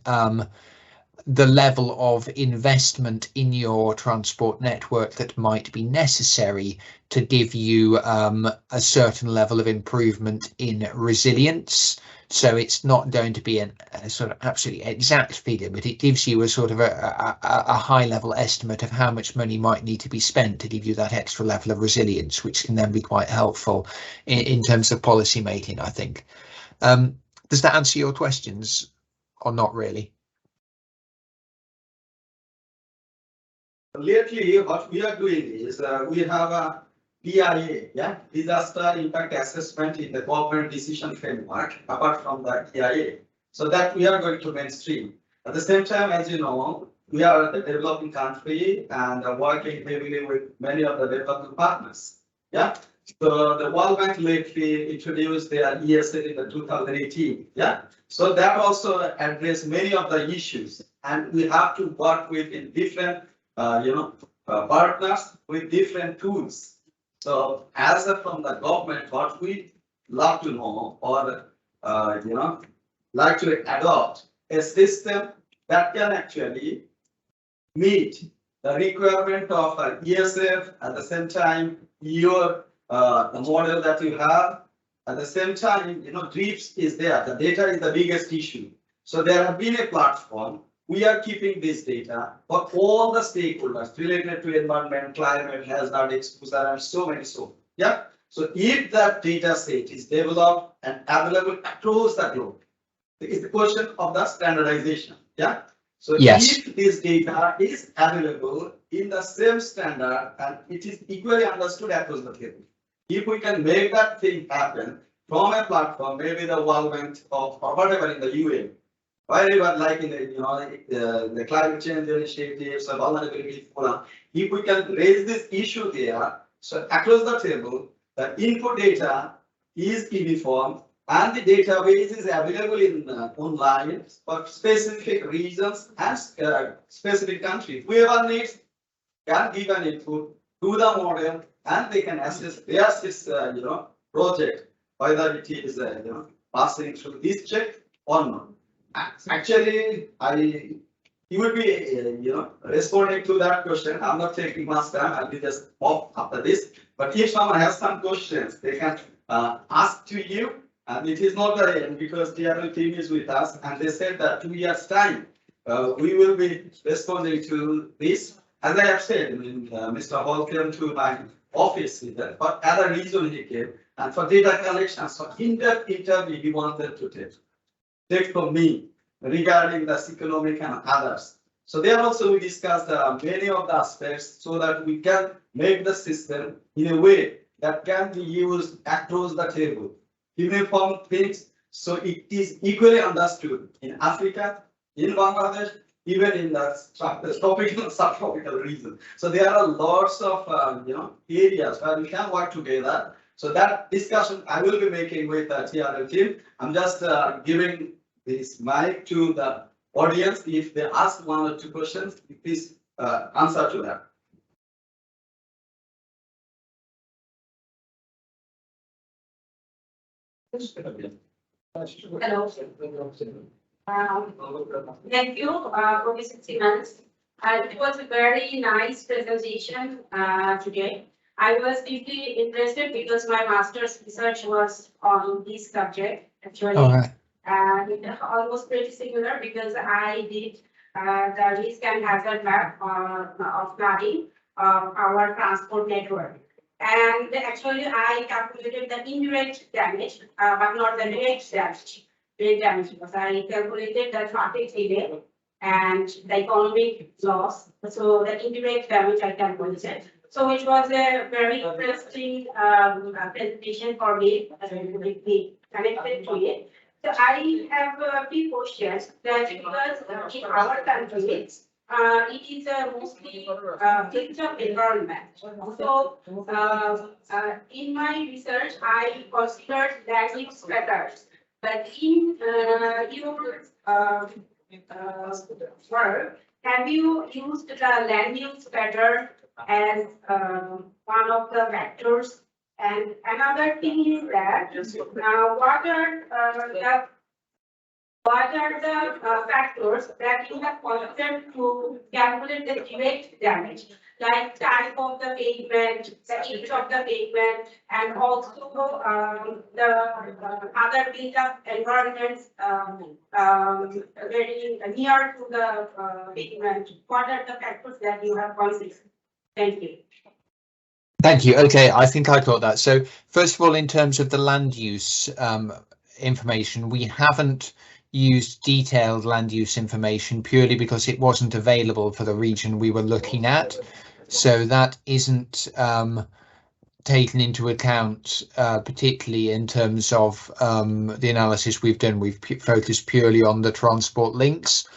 the level of investment in your transport network that might be necessary to give you a certain level of improvement in resilience. So it's not going to be a sort of absolutely exact figure, but it gives you a sort of a high level estimate of how much money might need to be spent to give you that extra level of resilience, which can then be quite helpful in terms of policy making, I think. Does that answer your questions or not really? Lately, what we are doing is we have a DIA, yeah, disaster impact assessment in the government decision framework, apart from the DIA. So that we are going to mainstream. At the same time, as you know, we are a developing country and working heavily with many of the development partners. Yeah. So the World Bank lately introduced their ESA in the 2018. Yeah. So that also addressed many of the issues, and we have to work with in different partners with different tools. So as from the government, what we love to know or like to adopt a system that can actually meet the requirement of ESF at the same time your the model that you have at the same time DRIPS is there. The data is the biggest issue. So there have been a platform. We are keeping this data for all the stakeholders related to environment, climate, hazard, exposure, and so many so. Yeah. So if that data set is developed and available across the globe, it's the question of the standardization. Yeah. So yes, if this data is available in the same standard and it is equally understood across the table, if we can make that thing happen from a platform, maybe the World Bank or whatever in the UN, wherever like in the climate change initiatives or vulnerability forum, if we can raise this issue there, so across the table, the input data is uniform and the database is available in online for specific regions and specific countries. Whoever needs can give an input to the model and they can assess this project whether it is passing through this check or not. Actually, you will be responding to that question. I'm not taking much time. I'll be just off after this. But if someone has some questions, they can ask to you. And it is not the end because the other team is with us, and they said that 2 years time we will be responding to this. As I have said, Mr. Hall came to my office with that. For other reason he came, and for data collection, so in-depth interview he wanted to take from me regarding the economic and others. So there also we discussed many of the aspects so that we can make the system in a way that can be used across the table. Uniform things, so it is equally understood in Africa, in Bangladesh, even in the tropical, subtropical region. So there are lots of areas where we can work together. So that discussion I will be making with the TRL team. I'm just giving this mic to the audience. If they ask 1 or 2 questions, please answer to that. Hello. Thank you, Professor Simmons. It was a very nice presentation today. I was deeply interested because my master's research was on this subject actually. all right. And almost pretty similar because I did the risk and hazard map of flooding of our transport network. And actually, I calculated the indirect damage, but not the direct damage. Direct damage because I calculated the traffic delay and the economic loss. So the indirect damage I calculated. So it was a very interesting presentation for me connected to it. So I have a few questions that because in our country, it is mostly built-up environment. So in my research, I considered land use patterns. But in your work, have you used the land use pattern as one of the factors. And another thing is that what are the factors that you have considered to calculate the direct damage, like type of the pavement, the age of the pavement, and also the other built-up environments very near to the pavement? What are the factors that you have considered? Thank you. Thank you. Okay, I think I got that. So first of all, in terms of the land use information, we haven't used detailed land use information purely because it wasn't available for the region we were looking at. So that isn't taken into account, particularly in terms of the analysis we've done. We've focused purely on the transport links.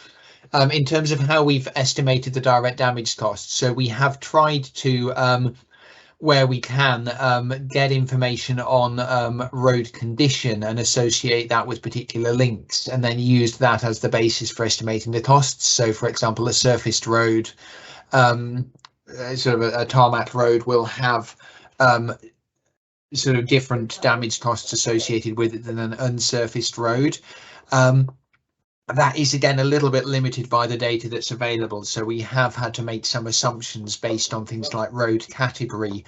In terms of how we've estimated the direct damage costs, so we have tried to where we can get information on road condition and associate that with particular links, and then use that as the basis for estimating the costs. So for example, a surfaced road, sort of a tarmac road, will have sort of different damage costs associated with it than an unsurfaced road. That is again a little bit limited by the data that's available, so we have had to make some assumptions based on things like road category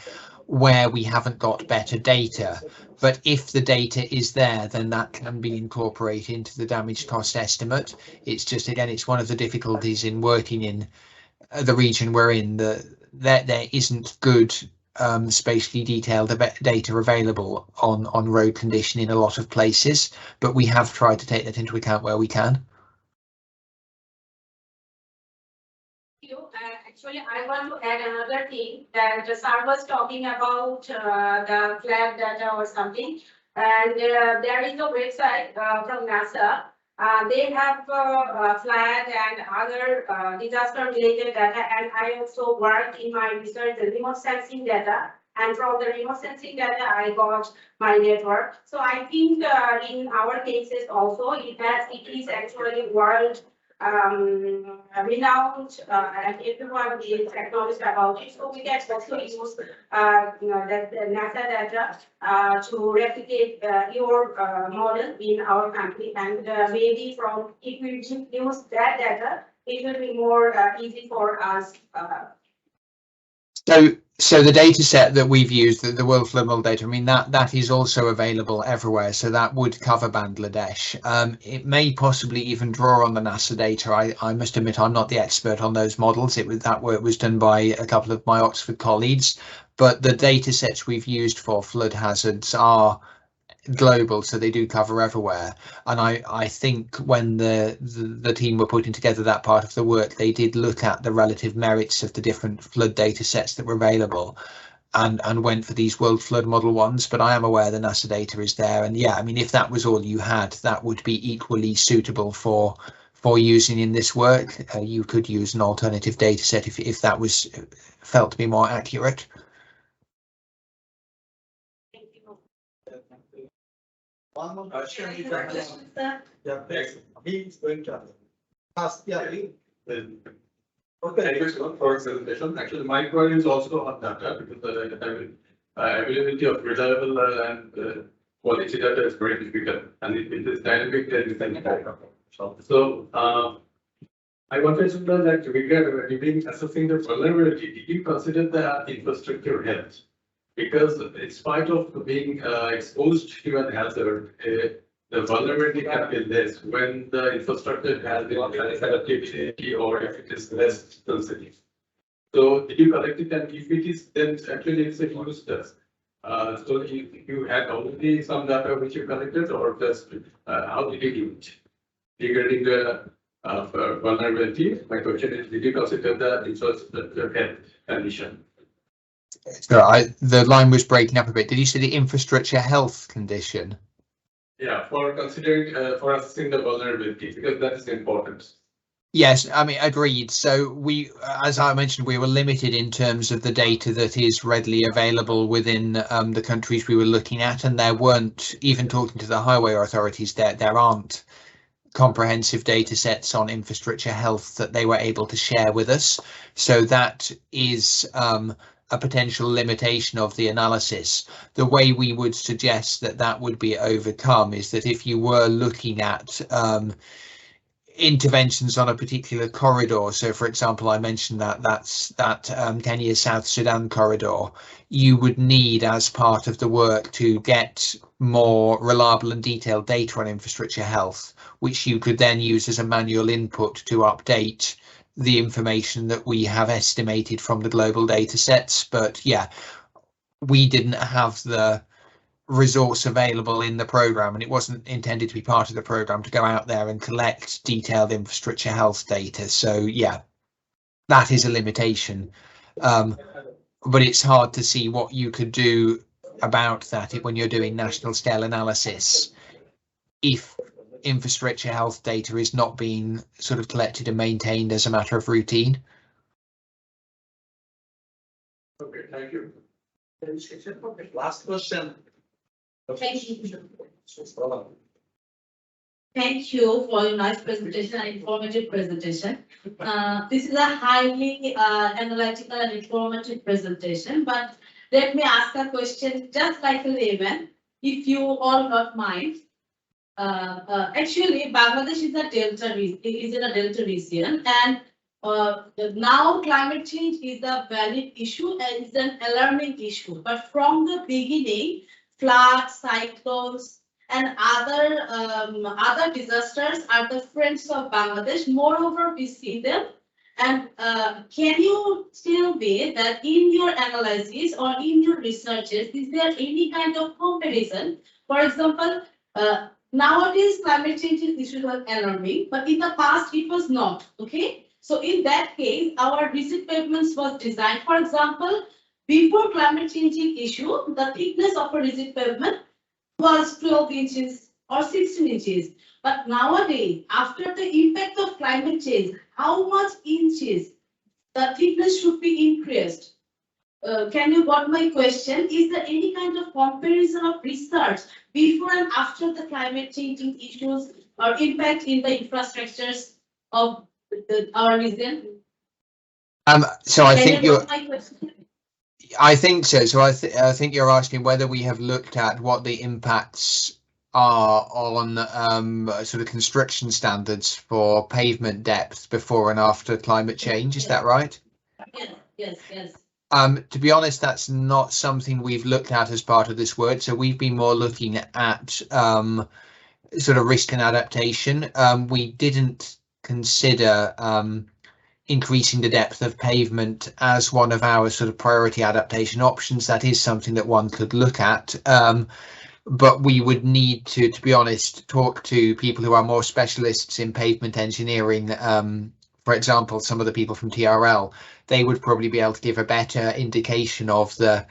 where we haven't got better data. But if the data is there, then that can be incorporated into the damage cost estimate. It's just, again, it's one of the difficulties in working in the region we're in, that there isn't good spatially detailed data available on road condition in a lot of places, but we have tried to take that into account where we can. Actually, I want to add another thing that Sar was talking about the flag data or something, and there is a website from NASA. They have flag and other disaster-related data, and I also worked in my research the remote sensing data. And from the remote sensing data, I got my network. So I think in our cases also, it is actually world renowned, and everyone is acknowledged about it. So we can also use that NASA data to replicate your model in our country, and maybe from if we use that data, it will be more easy for us. So the data set that we've used, the World Flood Model data, I mean, that is also available everywhere. So that would cover Bangladesh. It may possibly even draw on the NASA data. I must admit, I'm not the expert on those models. That work was done by a couple of my Oxford colleagues, but the data sets we've used for flood hazards are global, so they do cover everywhere. And I think when the team were putting together that part of the work, they did look at the relative merits of the different flood data sets that were available and went for these World Flood Model ones. But I am aware the NASA data is there, and yeah, I mean, if that was all you had, that would be equally suitable for using in this work. You could use an alternative data set if that was felt to be more accurate. One more question. Yeah, thanks. He's going to ask. Yeah. Okay, for presentation. Actually, my query is also on data because the availability of reliable and quality data is very difficult, and it is dynamic data. So I wanted to know that regarding assessing the vulnerability, did you consider the infrastructure health? Because in spite of being exposed to an hazard, the vulnerability can be less when the infrastructure has the connectivity or if it is less sensitive. So did you collect it, and if it is, then actually it's a huge test. So you had already some data which you collected, or just how did you do it? Regarding the vulnerability, my question is, did you consider the infrastructure health condition? So the line was breaking up a bit. Did you say the infrastructure health condition? Yeah, for considering for assessing the vulnerability, because that is important. Yes, I mean, agreed. So we, as I mentioned, we were limited in terms of the data that is readily available within the countries we were looking at, and there weren't, even talking to the highway authorities, there aren't comprehensive data sets on infrastructure health that they were able to share with us. So that is a potential limitation of the analysis. The way we would suggest that that would be overcome is that if you were looking at interventions on a particular corridor, so for example I mentioned that's Kenya South Sudan corridor, you would need as part of the work to get more reliable and detailed data on infrastructure health, which you could then use as a manual input to update the information that we have estimated from the global data sets. But yeah, we didn't have the resource available in the program, and it wasn't intended to be part of the program to go out there and collect detailed infrastructure health data. So yeah, that is a limitation, but it's hard to see what you could do about that when you're doing national scale analysis if infrastructure health data is not being sort of collected and maintained as a matter of routine. Okay, thank you. Last question. Thank you. Thank you for your nice presentation and informative presentation. This is a highly analytical and informative presentation, but let me ask a question just like a layman, if you all not mind. Actually, Bangladesh is in a delta region, and now climate change is a valid issue and is an alarming issue. But from the beginning, floods, cyclones, and other disasters are the friends of Bangladesh. Moreover, we see them. And can you tell me that in your analysis or in your researches, is there any kind of comparison? For example, nowadays climate change issue was alarming, but in the past it was not. Okay, so in that case, our rigid pavements was designed. For example, before climate changing issue, the thickness of a rigid pavement was 12 inches or 16 inches. But nowadays, after the impact of climate change, how much inches the thickness should be increased? Can you got my question? Is there any kind of comparison of research before and after the climate changing issues or impact in the infrastructures of our region? So I think you're. My question? I think so. So I think you're asking whether we have looked at what the impacts are on sort of construction standards for pavement depth before and after climate change. Is that right? Yes. To be honest, that's not something we've looked at as part of this work. So we've been more looking at sort of risk and adaptation. We didn't consider increasing the depth of pavement as one of our sort of priority adaptation options. That is something that one could look at. But we would need to be honest, talk to people who are more specialists in pavement engineering. For example, some of the people from TRL, they would probably be able to give a better indication of the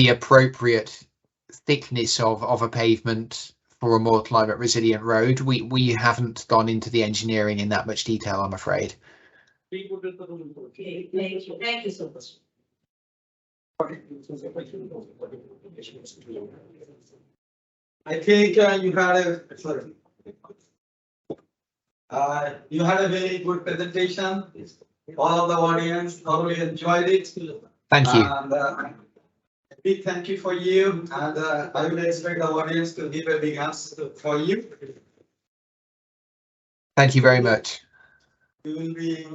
appropriate thickness of a pavement for a more climate resilient road. We haven't gone into the engineering in that much detail, I'm afraid. Okay, thank you so much. I think you had a very good presentation. All of the audience thoroughly enjoyed it. Thank you. And a big thank you for you. And I will expect the audience to give a big answer for you. Thank you very much. We will be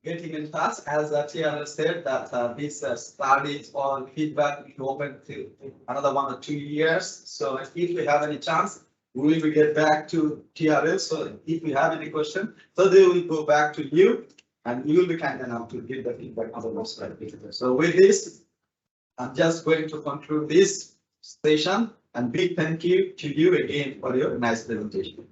getting in touch, as TRL said, that this studies or feedback will be open to another 1 or 2 years. So if we have any chance, we will get back to TRL. So if we have any question, so they will go back to you, and you will be kind enough to give the feedback on the website. So with this, I'm just going to conclude this session, and big thank you to you again for your nice presentation.